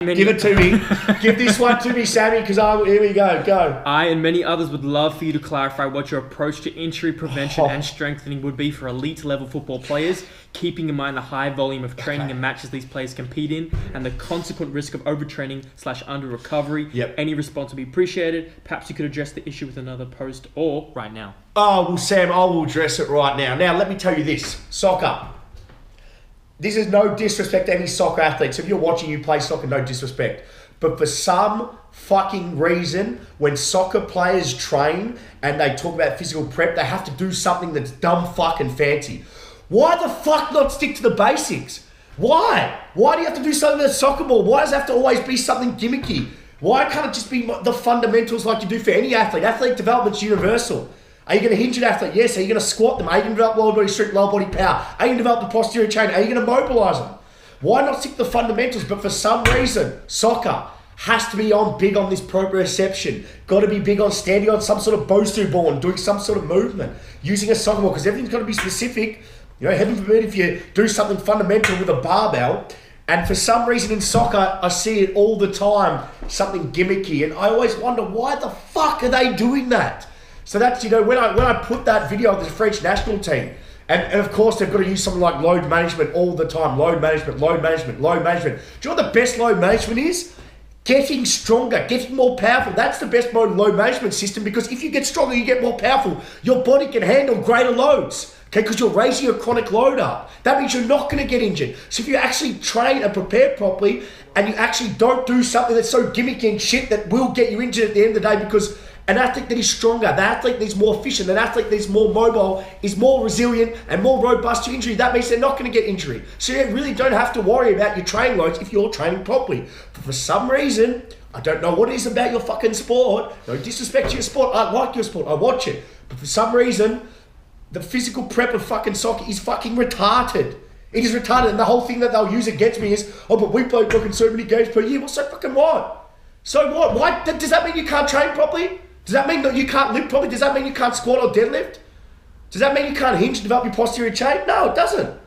Give it to me. Give this one to me, Sammy, because here we go. Go. I and many others would love for you to clarify what your approach to injury prevention and strengthening would be for elite level football players, keeping in mind the high volume of training and matches these players compete in, and the consequent risk of overtraining / under recovery. Yep. Any response would be appreciated. Perhaps you could address the issue with another post or right now. Oh, well, Sam, I will address it right now. Now, let me tell you this. Soccer. This is no disrespect to any soccer athletes. If you're watching, you play soccer, no disrespect. But for some fucking reason, when soccer players train and they talk about physical prep, they have to do something that's dumb fucking fancy. Why the fuck not stick to the basics? Why? Why do you have to do something with a soccer ball? Why does it have to always be something gimmicky? Why can't it just be the fundamentals like you do for any athlete? Athlete development's universal. Are you going to hinge an athlete? Yes. Are you going to squat them? Are you going to develop lower body strength, lower body power? Are you going to develop the posterior chain? Are you going to mobilise them? Why not stick to the fundamentals? But for some reason, soccer has to be big on this proprioception. Got to be big on standing on some sort of Bosu ball and doing some sort of movement. Using a soccer ball, because everything's got to be specific. You know, heaven forbid if you do something fundamental with a barbell. And for some reason in soccer, I see it all the time, something gimmicky. And I always wonder, why the fuck are they doing that? So that's, you know, when I put that video of the French national team, and of course they've got to use something like load management all the time. Load management. Do you know what the best load management is? Getting stronger, getting more powerful. That's the best load management system, because if you get stronger, you get more powerful. Your body can handle greater loads, okay? Because you're raising your chronic load up. That means you're not going to get injured. So if you actually train and prepare properly, and you actually don't do something that's so gimmicky and shit that will get you injured at the end of the day, because an athlete that is stronger, the athlete that is more efficient, an athlete that is more mobile, is more resilient and more robust to injury. That means they're not going to get injury. So you really don't have to worry about your training loads if you're training properly. But for some reason, I don't know what it is about your fucking sport. No disrespect to your sport. I like your sport. I watch it. But for some reason, the physical prep of fucking soccer is fucking retarded. It is retarded. And the whole thing that they'll use against me is, oh, but we play fucking so many games per year. Well, so fucking what? So what? Why? Does that mean you can't train properly? Does that mean that you can't lift properly? Does that mean you can't squat or deadlift? Does that mean you can't hinge and develop your posterior chain? No, it doesn't.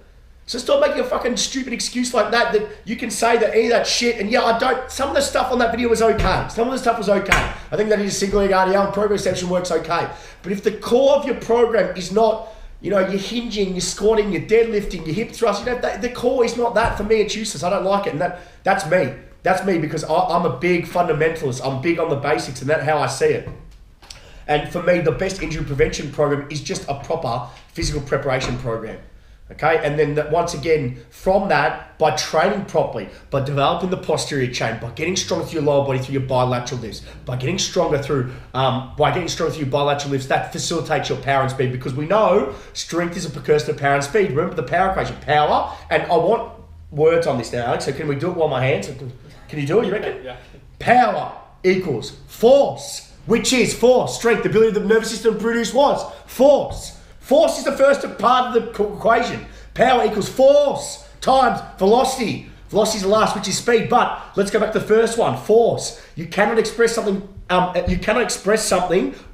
So stop making a fucking stupid excuse like that you can say that any of that shit. And yeah, some of the stuff on that video was okay. Some of the stuff was okay. I think that is signaling RDL and proprioception works okay. But if the core of your program is not, you know, you're hinging, you're squatting, you're deadlifting, your hip thrust, you know, the core is not that. For me, it's useless. I don't like it. And that's me. That's me, because I'm a big fundamentalist. I'm big on the basics, and that's how I see it. And for me, the best injury prevention program is just a proper physical preparation program. Okay? And then once again, from that, by training properly, by developing the posterior chain, by getting stronger through your lower body through your bilateral lifts, by getting stronger through your bilateral lifts, that facilitates your power and speed, because we know strength is a precursor to power and speed. Remember the power equation, power, and I want words on this now, Alex, so can we do it while my hands? Can you do it, you reckon? Yeah. Power equals force. Which is force, strength, the ability of the nervous system to produce what? Force. Force is the first part of the equation. Power equals force times velocity. Velocity is the last, which is speed. But let's go back to the first one, force. You cannot express something.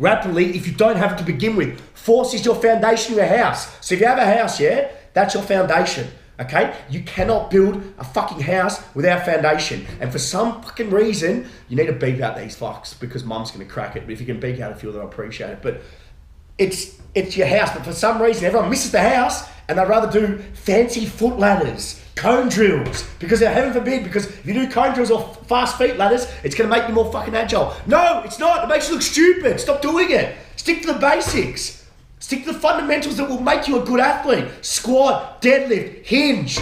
Rapidly if you don't have it to begin with. Force is your foundation of your house. So if you have a house, yeah, that's your foundation. Okay? You cannot build a fucking house without foundation. And for some fucking reason, you need to beep out these fucks, because mum's going to crack it. But if you can beep out a few of them, I appreciate it. But it's your house. But for some reason, everyone misses the house and they'd rather do fancy foot ladders, cone drills, because heaven forbid, because if you do cone drills or fast feet ladders, it's going to make you more fucking agile. No, it's not. It makes you look stupid. Stop doing it. Stick to the basics. Stick to the fundamentals that will make you a good athlete. Squat, deadlift, hinge.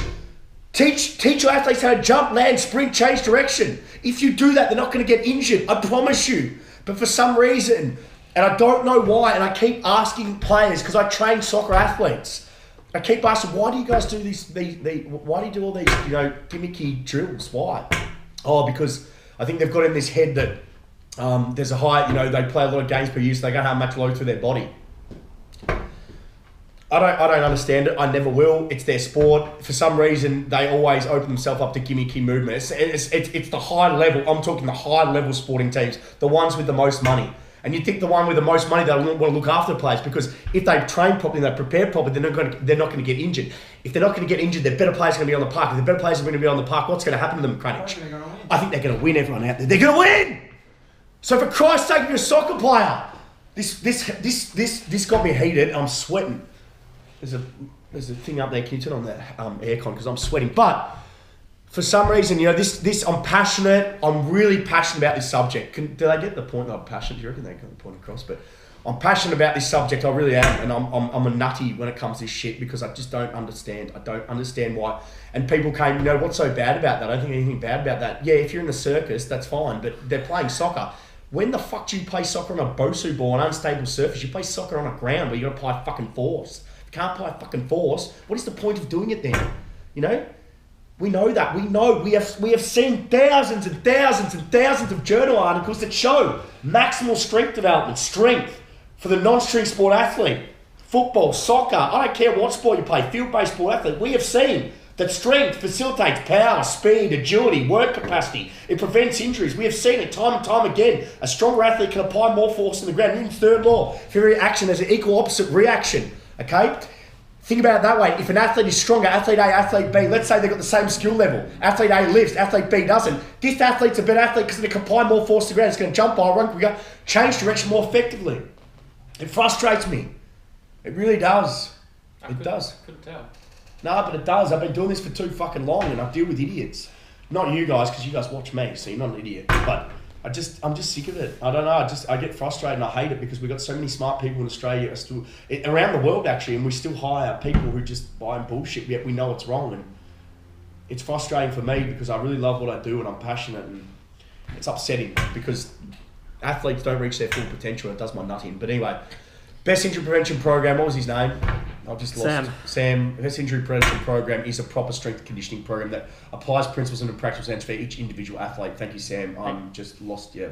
Teach your athletes how to jump, land, sprint, change direction. If you do that, they're not going to get injured. I promise you. But for some reason, and I don't know why, and I keep asking players, because I train soccer athletes, I keep asking, why do you guys do why do you do all these, you know, gimmicky drills? Why? Oh, because I think they've got in this head that there's a high, you know, they play a lot of games per year, so they don't have much load through their body. I don't understand it. I never will. It's their sport. For some reason, they always open themselves up to gimmicky movement. It's the high level. I'm talking the high level sporting teams, the ones with the most money. And you'd think the one with the most money, they want to look after the players, because if they train properly and they prepare properly, they're not going to get injured. If they're not going to get injured, their better players are going to be on the park. If the better players are going to be on the park, what's going to happen to them, Cranich? I think they're going to win, everyone out there. They're going to win! So for Christ's sake, you're a soccer player. This got me heated. I'm sweating. There's a thing up there. Can you turn on that aircon? Because I'm sweating. But for some reason, this I'm passionate. I'm really passionate about this subject. Did I get the point that I'm passionate? Do you reckon they got the point across? But I'm passionate about this subject. I really am. And I'm a nutty when it comes to this shit, because I just don't understand. I don't understand why. And people came, what's so bad about that? I don't think anything bad about that. Yeah, if you're in the circus, that's fine. But they're playing soccer. When the fuck do you play soccer on a Bosu ball, an unstable surface? You play soccer on a ground where you got to apply fucking force. If you can't apply fucking force, what is the point of doing it then? We know that. We know. We have seen thousands and thousands and thousands of journal articles that show maximal strength development, strength for the non-string sport athlete. Football, soccer, I don't care what sport you play, field-based sport athlete. We have seen that strength facilitates power, speed, agility, work capacity. It prevents injuries. We have seen it time and time again. A stronger athlete can apply more force on the ground. Newton's third law, for every action there's an equal opposite reaction. Okay? Think about it that way. If an athlete is stronger, athlete A, athlete B, let's say they've got the same skill level. Athlete A lifts, athlete B doesn't. This athlete's a better athlete because they can apply more force to the ground. It's going to jump high, run quicker, change direction more effectively. It frustrates me. It really does. Couldn't tell. No, but it does. I've been doing this for too fucking long, and I deal with idiots. Not you guys, because you guys watch me, so you're not an idiot. But I'm just sick of it. I don't know. I get frustrated and I hate it, because we've got so many smart people in Australia, around the world actually, and we still hire people who just buy bullshit, yet we know it's wrong. And it's frustrating for me, because I really love what I do and I'm passionate, and it's upsetting because athletes don't reach their full potential. It does my nut in. But anyway, best injury prevention program. What was his name? I've just lost Sam. Best injury prevention program is a proper strength and conditioning program that applies principles and practical sense for each individual athlete. Thank you, Sam. I'm just lost. Yeah,